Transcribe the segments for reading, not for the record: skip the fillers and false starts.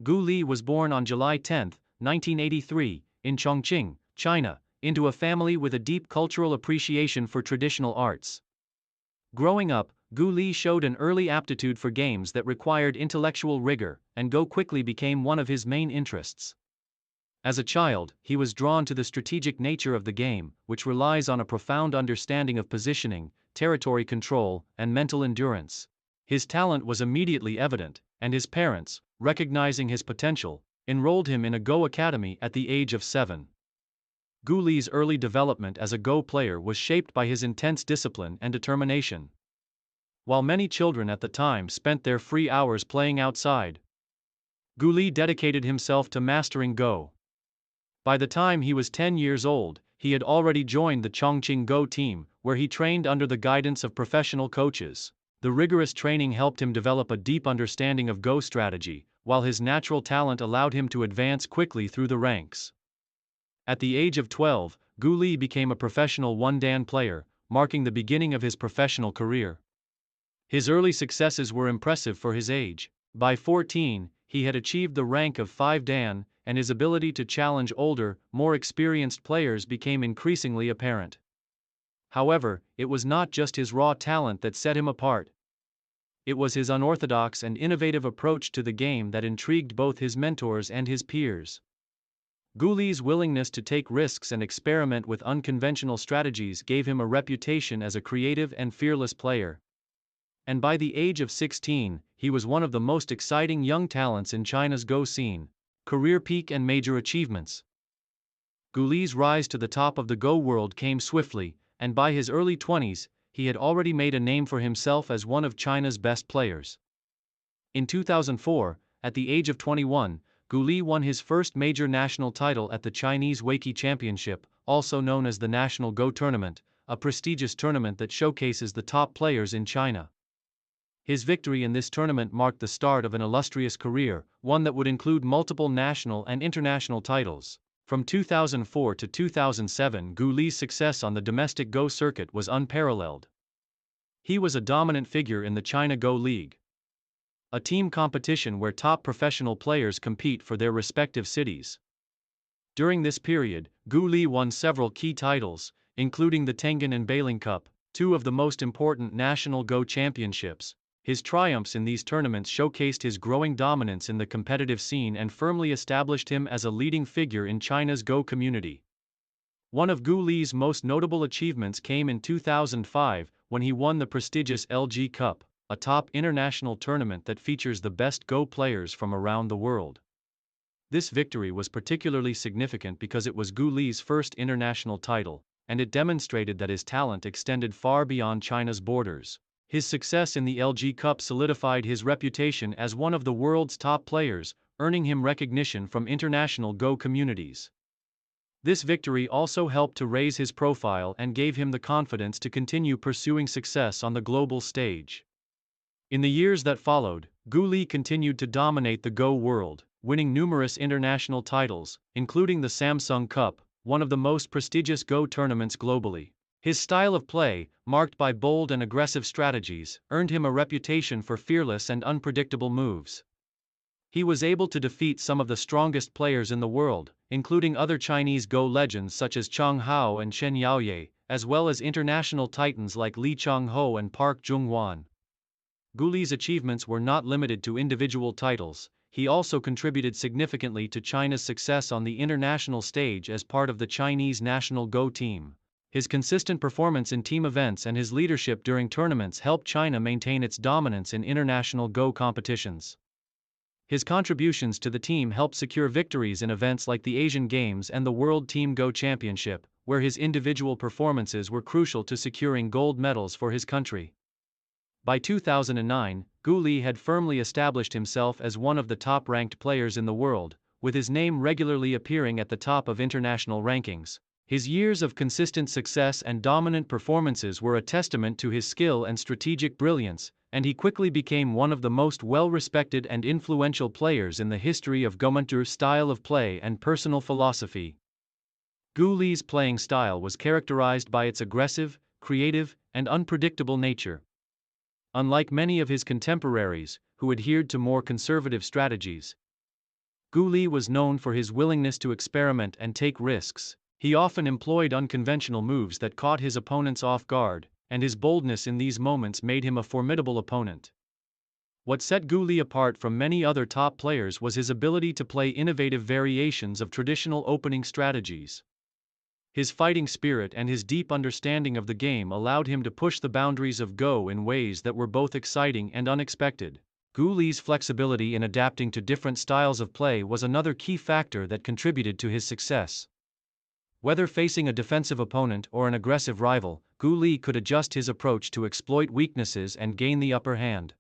Gu Li was born on July 10, 1983, in Chongqing, China, into a family with a deep cultural appreciation for traditional arts. Growing up, Gu Li showed an early aptitude for games that required intellectual rigor, and Go quickly became one of his main interests. As a child, he was drawn to the strategic nature of the game, which relies on a profound understanding of positioning, territory control, and mental endurance. His talent was immediately evident, and his parents, recognizing his potential, enrolled him in a Go academy at the age of 7. Gu Li's early development as a Go player was shaped by his intense discipline and determination. While many children at the time spent their free hours playing outside, Gu Li dedicated himself to mastering Go. By the time he was 10 years old, he had already joined the Chongqing Go team, where he trained under the guidance of professional coaches. The rigorous training helped him develop a deep understanding of Go strategy, while his natural talent allowed him to advance quickly through the ranks. At the age of 12, Gu Li became a professional one-dan player, marking the beginning of his professional career. His early successes were impressive for his age. By 14, he had achieved the rank of 5-dan, and his ability to challenge older, more experienced players became increasingly apparent. However, it was not just his raw talent that set him apart. It was his unorthodox and innovative approach to the game that intrigued both his mentors and his peers. Gu Li's willingness to take risks and experiment with unconventional strategies gave him a reputation as a creative and fearless player. And by the age of 16, he was one of the most exciting young talents in China's Go scene. Career peak and major achievements. Gu Li's rise to the top of the Go world came swiftly, and by his early 20s, he had already made a name for himself as one of China's best players. In 2004, at the age of 21, Gu Li won his first major national title at the Chinese Weiqi Championship, also known as the National Go Tournament, a prestigious tournament that showcases the top players in China. His victory in this tournament marked the start of an illustrious career, one that would include multiple national and international titles. From 2004 to 2007, Gu Li's success on the domestic Go circuit was unparalleled. He was a dominant figure in the China Go League, a team competition where top professional players compete for their respective cities. During this period, Gu Li won several key titles, including the Tengen and Bailing Cup, two of the most important national Go championships. His triumphs in these tournaments showcased his growing dominance in the competitive scene and firmly established him as a leading figure in China's Go community. One of Gu Li's most notable achievements came in 2005 when he won the prestigious LG Cup, a top international tournament that features the best Go players from around the world. This victory was particularly significant because it was Gu Li's first international title, and it demonstrated that his talent extended far beyond China's borders. His success in the LG Cup solidified his reputation as one of the world's top players, earning him recognition from international Go communities. This victory also helped to raise his profile and gave him the confidence to continue pursuing success on the global stage. In the years that followed, Gu Li continued to dominate the Go world, winning numerous international titles, including the Samsung Cup, one of the most prestigious Go tournaments globally. His style of play, marked by bold and aggressive strategies, earned him a reputation for fearless and unpredictable moves. He was able to defeat some of the strongest players in the world, including other Chinese Go legends such as Chang Hao and Shen Yaoye, as well as international titans like Li Changho and Park Jung-hwan. Gu Li's achievements were not limited to individual titles. He also contributed significantly to China's success on the international stage as part of the Chinese national Go team. His consistent performance in team events and his leadership during tournaments helped China maintain its dominance in international Go competitions. His contributions to the team helped secure victories in events like the Asian Games and the World Team Go Championship, where his individual performances were crucial to securing gold medals for his country. By 2009, Gu Li had firmly established himself as one of the top-ranked players in the world, with his name regularly appearing at the top of international rankings. His years of consistent success and dominant performances were a testament to his skill and strategic brilliance, and he quickly became one of the most well-respected and influential players in the history of Gomenter's style of play and personal philosophy. Gu Li's playing style was characterized by its aggressive, creative, and unpredictable nature. Unlike many of his contemporaries, who adhered to more conservative strategies, Gu Li was known for his willingness to experiment and take risks. He often employed unconventional moves that caught his opponents off guard, and his boldness in these moments made him a formidable opponent. What set Gu Li apart from many other top players was his ability to play innovative variations of traditional opening strategies. His fighting spirit and his deep understanding of the game allowed him to push the boundaries of Go in ways that were both exciting and unexpected. Gu Li's flexibility in adapting to different styles of play was another key factor that contributed to his success. Whether facing a defensive opponent or an aggressive rival, Gu Li could adjust his approach to exploit weaknesses and gain the upper hand.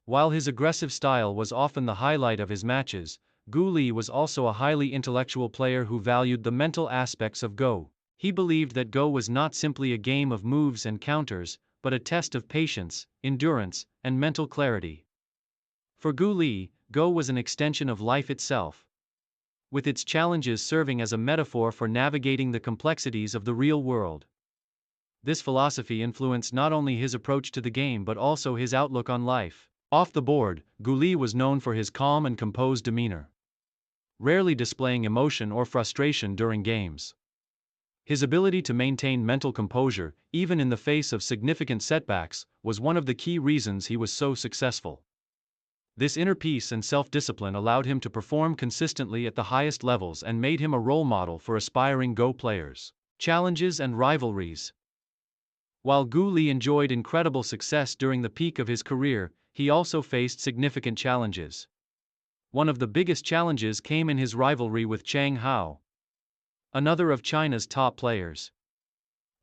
While his aggressive style was often the highlight of his matches, Gu Li was also a highly intellectual player who valued the mental aspects of Go. He believed that Go was not simply a game of moves and counters, but a test of patience, endurance, and mental clarity. For Gu Li, Go was an extension of life itself, with its challenges serving as a metaphor for navigating the complexities of the real world. This philosophy influenced not only his approach to the game but also his outlook on life. Off the board, Gu Li was known for his calm and composed demeanor, rarely displaying emotion or frustration during games. His ability to maintain mental composure, even in the face of significant setbacks, was one of the key reasons he was so successful. This inner peace and self-discipline allowed him to perform consistently at the highest levels and made him a role model for aspiring Go players. Challenges and rivalries. While Gu Li enjoyed incredible success during the peak of his career, he also faced significant challenges. One of the biggest challenges came in his rivalry with Chang Hao, another of China's top players.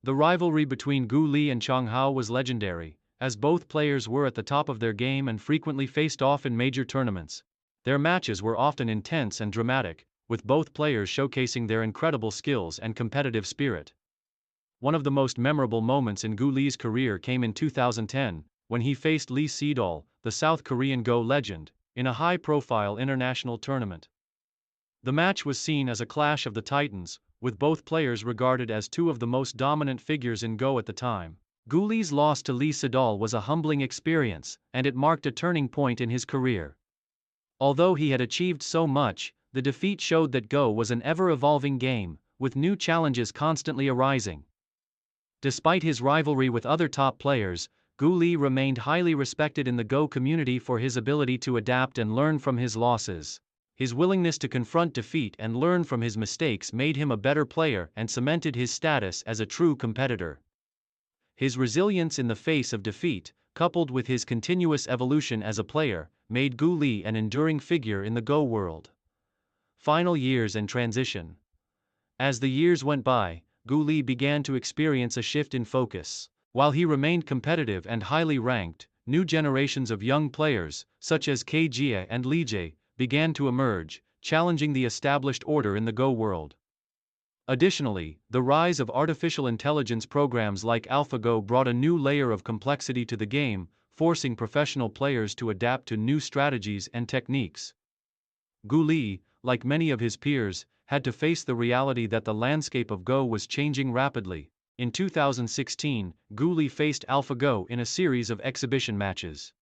The rivalry between Gu Li and Chang Hao was legendary, as both players were at the top of their game and frequently faced off in major tournaments. Their matches were often intense and dramatic, with both players showcasing their incredible skills and competitive spirit. One of the most memorable moments in Gu Li's career came in 2010, when he faced Lee Sedol, the South Korean Go legend, in a high-profile international tournament. The match was seen as a clash of the titans, with both players regarded as two of the most dominant figures in Go at the time. Gu Li's loss to Lee Sedol was a humbling experience, and it marked a turning point in his career. Although he had achieved so much, the defeat showed that Go was an ever-evolving game, with new challenges constantly arising. Despite his rivalry with other top players, Gu Li remained highly respected in the Go community for his ability to adapt and learn from his losses. His willingness to confront defeat and learn from his mistakes made him a better player and cemented his status as a true competitor. His resilience in the face of defeat, coupled with his continuous evolution as a player, made Gu Li an enduring figure in the Go world. Final years and transition. As the years went by, Gu Li began to experience a shift in focus. While he remained competitive and highly ranked, new generations of young players, such as Ke Jie and Li Jie, began to emerge, challenging the established order in the Go world. Additionally, the rise of artificial intelligence programs like AlphaGo brought a new layer of complexity to the game, forcing professional players to adapt to new strategies and techniques. Gu Li, like many of his peers, had to face the reality that the landscape of Go was changing rapidly. In 2016, Gu Li faced AlphaGo in a series of exhibition matches.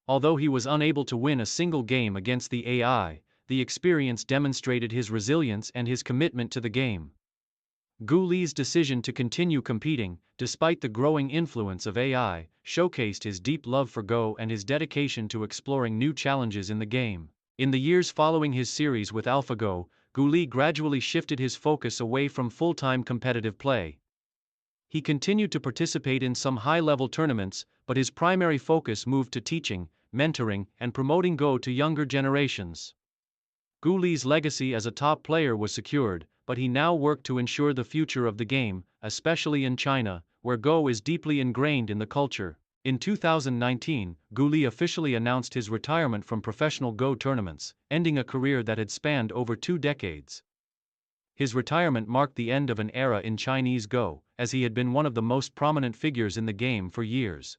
Although he was unable to win a single game against the AI, the experience demonstrated his resilience and his commitment to the game. Gu Li's decision to continue competing, despite the growing influence of AI, showcased his deep love for Go and his dedication to exploring new challenges in the game. In the years following his series with AlphaGo, Gu Li gradually shifted his focus away from full-time competitive play. He continued to participate in some high-level tournaments, but his primary focus moved to teaching, mentoring, and promoting Go to younger generations. Gu Li's legacy as a top player was secured, but he now worked to ensure the future of the game, especially in China, where Go is deeply ingrained in the culture. In 2019, Gu Li officially announced his retirement from professional Go tournaments, ending a career that had spanned over 2 decades. His retirement marked the end of an era in Chinese Go, as he had been one of the most prominent figures in the game for years.